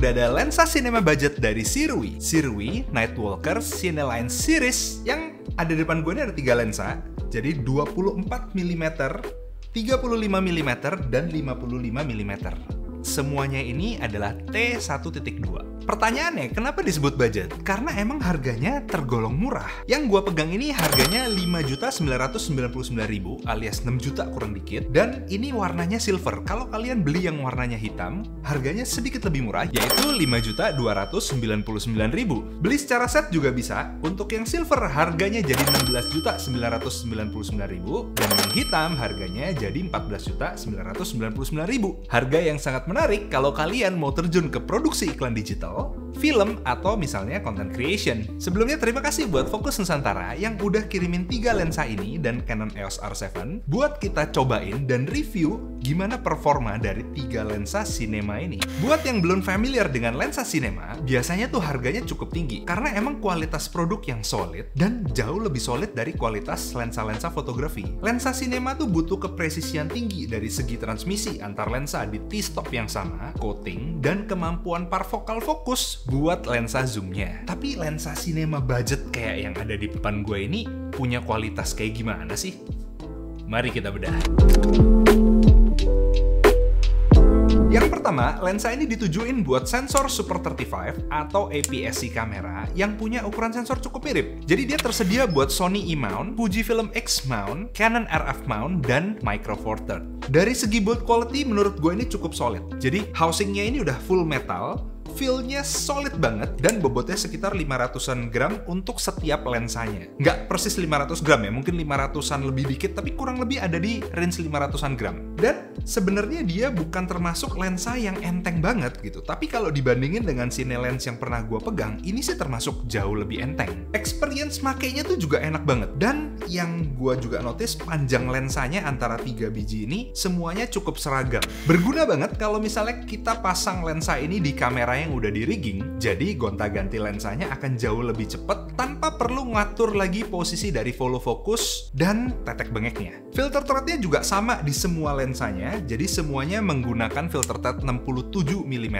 udah ada lensa cinema budget dari Sirui Nightwalker Cineline Series. Yang ada di depan gue ini ada 3 lensa. Jadi 24 mm, 35 mm, dan 55 mm. Semuanya ini adalah T1.2. Pertanyaannya, kenapa disebut budget? Karena emang harganya tergolong murah. Yang gua pegang ini harganya 5.999.000 alias 6 juta kurang dikit. Dan ini warnanya silver. Kalau kalian beli yang warnanya hitam, harganya sedikit lebih murah, yaitu 5.299.000. Beli secara set juga bisa. Untuk yang silver harganya jadi 16.999.000 dan yang hitam harganya jadi 14.999.000. Harga yang sangat menarik kalau kalian mau terjun ke produksi iklan digital, film, atau misalnya content creation. Sebelumnya terima kasih buat Fokus Nusantara yang udah kirimin 3 lensa ini dan Canon EOS R7 buat kita cobain dan review gimana performa dari 3 lensa cinema ini. Buat yang belum familiar dengan lensa cinema, biasanya tuh harganya cukup tinggi karena emang kualitas produk yang solid dan jauh lebih solid dari kualitas lensa-lensa fotografi. Lensa cinema tuh butuh kepresisian tinggi dari segi transmisi antar lensa di T-stop yang sama, coating, dan kemampuan parfokal fokus buat lensa zoomnya. Tapi lensa cinema budget kayak yang ada di depan gue ini punya kualitas kayak gimana sih? Mari kita bedah. Yang pertama, lensa ini ditujuin buat sensor Super 35 atau APS-C kamera yang punya ukuran sensor cukup mirip. Jadi dia tersedia buat Sony E-mount, Fujifilm X-mount, Canon RF mount, dan Micro Four Thirds. Dari segi build quality menurut gue ini cukup solid. Jadi housingnya ini udah full metal, feel-nya solid banget, dan bobotnya sekitar 500-an gram untuk setiap lensanya. Nggak persis 500 gram ya, mungkin 500-an lebih dikit, tapi kurang lebih ada di range 500-an gram. Dan sebenarnya dia bukan termasuk lensa yang enteng banget gitu, tapi kalau dibandingin dengan Cinelens yang pernah gue pegang, ini sih termasuk jauh lebih enteng. Experience makainya tuh juga enak banget, dan yang gue juga notice panjang lensanya antara 3 biji ini semuanya cukup seragam. Berguna banget kalau misalnya kita pasang lensa ini di kamera yang udah di rigging, jadi gonta-ganti lensanya akan jauh lebih cepat tanpa perlu ngatur lagi posisi dari follow focus dan tetek bengeknya. Filter thread-nya juga sama di semua lensanya, jadi semuanya menggunakan filter thread 67 mm,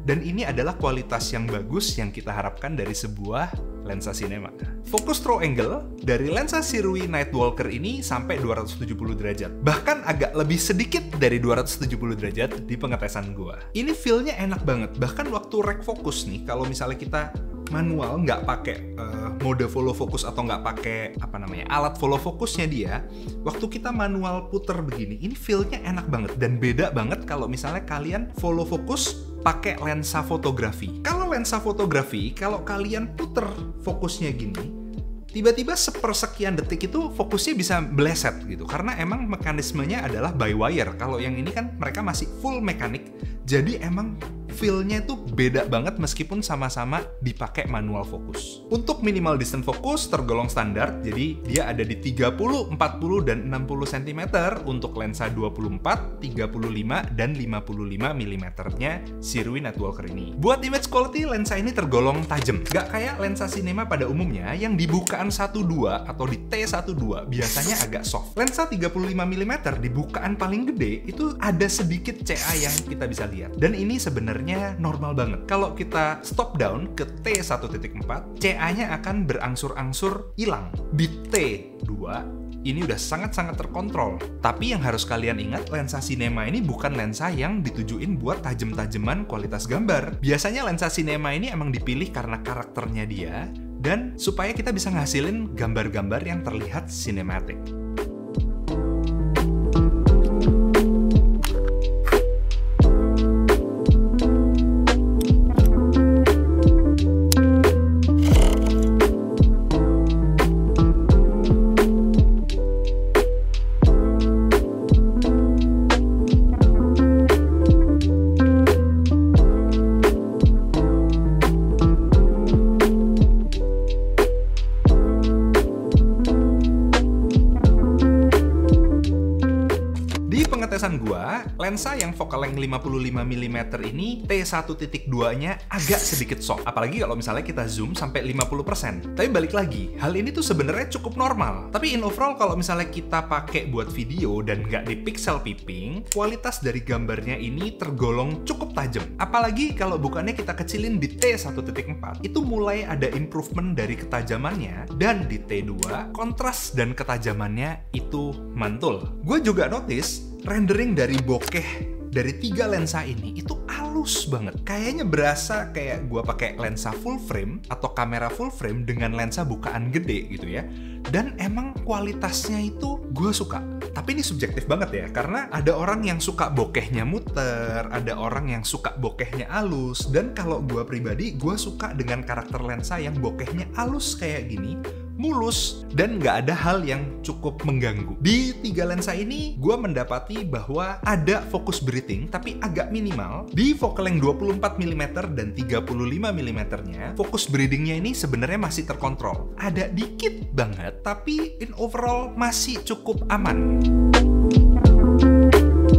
dan ini adalah kualitas yang bagus yang kita harapkan dari sebuah lensa cinema. Fokus throw angle dari lensa Sirui Nightwalker ini sampai 270 derajat. Bahkan agak lebih sedikit dari 270 derajat di pengetesan gua. Ini feel-nya enak banget. Bahkan waktu rek fokus nih, kalau misalnya kita manual nggak pakai mode follow focus atau nggak pakai alat follow fokusnya dia, waktu kita manual puter begini, ini feel-nya enak banget dan beda banget kalau misalnya kalian follow fokus pakai lensa fotografi. Kalau lensa fotografi, kalau kalian puter fokusnya gini, tiba-tiba sepersekian detik itu fokusnya bisa meleset gitu, karena emang mekanismenya adalah by wire. Kalau yang ini kan mereka masih full mekanik, jadi emang feel-nya itu beda banget meskipun sama-sama dipakai manual fokus. Untuk minimal distance focus tergolong standar, jadi dia ada di 30, 40, dan 60 cm untuk lensa 24, 35, dan 55 mm-nya Sirui Nightwalker ini. Buat image quality, lensa ini tergolong tajam. Gak kayak lensa cinema pada umumnya yang di bukaan 1.2 atau di T12 biasanya agak soft. Lensa 35 mm di bukaan paling gede itu ada sedikit CA yang kita bisa lihat. Dan ini sebenarnya normal banget. Kalau kita stop down ke T1.4, CA-nya akan berangsur-angsur hilang. Di T2, ini udah sangat-sangat terkontrol. Tapi yang harus kalian ingat, lensa cinema ini bukan lensa yang ditujuin buat tajem-tajeman kualitas gambar. Biasanya lensa cinema ini emang dipilih karena karakternya dia, dan supaya kita bisa ngasilin gambar-gambar yang terlihat cinematic. penjelasan gua, lensa yang focal length 55mm ini T1.2-nya agak sedikit soft. Apalagi kalau misalnya kita zoom sampai 50%. Tapi balik lagi, hal ini tuh sebenarnya cukup normal. Tapi in overall kalau misalnya kita pakai buat video dan nggak di pixel peeping, kualitas dari gambarnya ini tergolong cukup tajam. Apalagi kalau bukannya kita kecilin di T1.4, itu mulai ada improvement dari ketajamannya, dan di T2, kontras dan ketajamannya itu mantul. Gue juga notice rendering dari bokeh dari 3 lensa ini itu halus banget. Kayaknya berasa kayak gue pakai lensa full frame atau kamera full frame dengan lensa bukaan gede gitu ya. Dan emang kualitasnya itu gue suka. Tapi ini subjektif banget ya, karena ada orang yang suka bokehnya muter, ada orang yang suka bokehnya halus, dan kalau gue pribadi, gue suka dengan karakter lensa yang bokehnya halus kayak gini, mulus, dan nggak ada hal yang cukup mengganggu. Di 3 lensa ini, gue mendapati bahwa ada focus breathing, tapi agak minimal. Di focal length 24mm dan 35mm-nya, focus breathing-nya ini sebenarnya masih terkontrol. Ada dikit banget, tapi in overall masih cukup aman.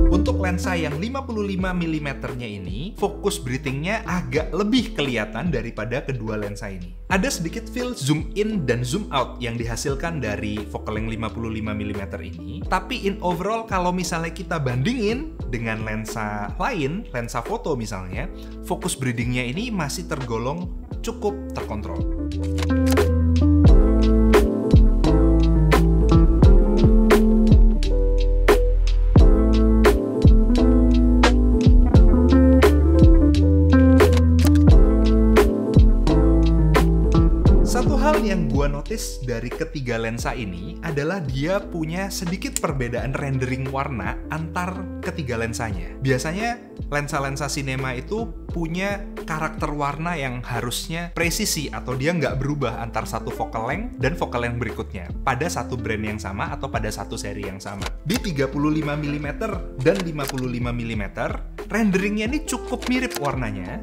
Untuk lensa yang 55mm-nya ini, fokus breathing-nya agak lebih kelihatan daripada kedua lensa ini. Ada sedikit feel zoom in dan zoom out yang dihasilkan dari focal length 55mm ini. Tapi in overall kalau misalnya kita bandingin dengan lensa lain, lensa foto misalnya, fokus breathing-nya ini masih tergolong cukup terkontrol. Yang gua notice dari ketiga lensa ini adalah dia punya sedikit perbedaan rendering warna antar ketiga lensanya. Biasanya lensa-lensa sinema itu punya karakter warna yang harusnya presisi atau dia nggak berubah antar satu focal length dan focal length berikutnya pada satu brand yang sama atau pada satu seri yang sama. Di 35mm dan 55mm, renderingnya ini cukup mirip warnanya,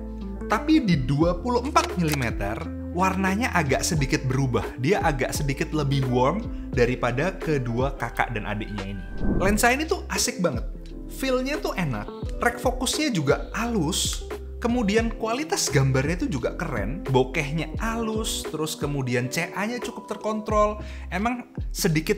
tapi di 24mm warnanya agak sedikit berubah. Dia agak sedikit lebih warm daripada kedua kakak dan adiknya ini. Lensa ini tuh asik banget. Feel-nya tuh enak. Track fokusnya juga halus. Kemudian kualitas gambarnya itu juga keren, bokehnya halus, terus kemudian CA-nya cukup terkontrol. Emang sedikit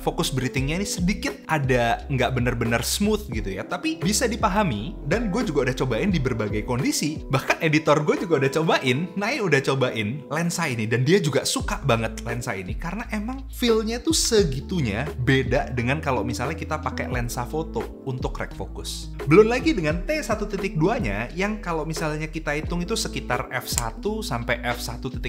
fokus breathing-nya ini sedikit ada nggak bener-bener smooth gitu ya, tapi bisa dipahami. Dan gue juga udah cobain di berbagai kondisi, bahkan editor gue juga udah cobain, Nai udah cobain lensa ini, dan dia juga suka banget lensa ini karena emang feel-nya tuh segitunya beda dengan kalau misalnya kita pakai lensa foto untuk rack focus. Belum lagi dengan T1.2-nya yang kalau misalnya kita hitung itu sekitar f1 sampai f1.1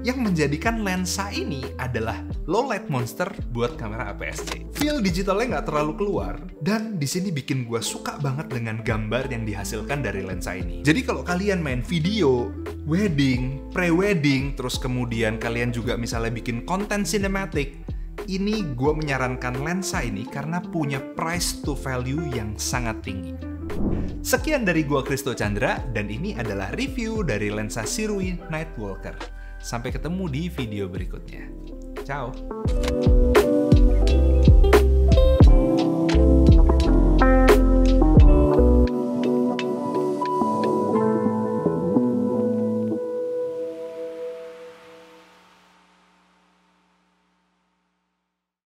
yang menjadikan lensa ini adalah low light monster buat kamera APS-C. Feel digitalnya nggak terlalu keluar, dan di sini bikin gue suka banget dengan gambar yang dihasilkan dari lensa ini. Jadi kalau kalian main video, wedding, pre-wedding, terus kemudian kalian juga misalnya bikin konten cinematic, ini gue menyarankan lensa ini karena punya price to value yang sangat tinggi. Sekian dari gua Christo Chandra, dan ini adalah review dari lensa Sirui Nightwalker. Sampai ketemu di video berikutnya. Ciao!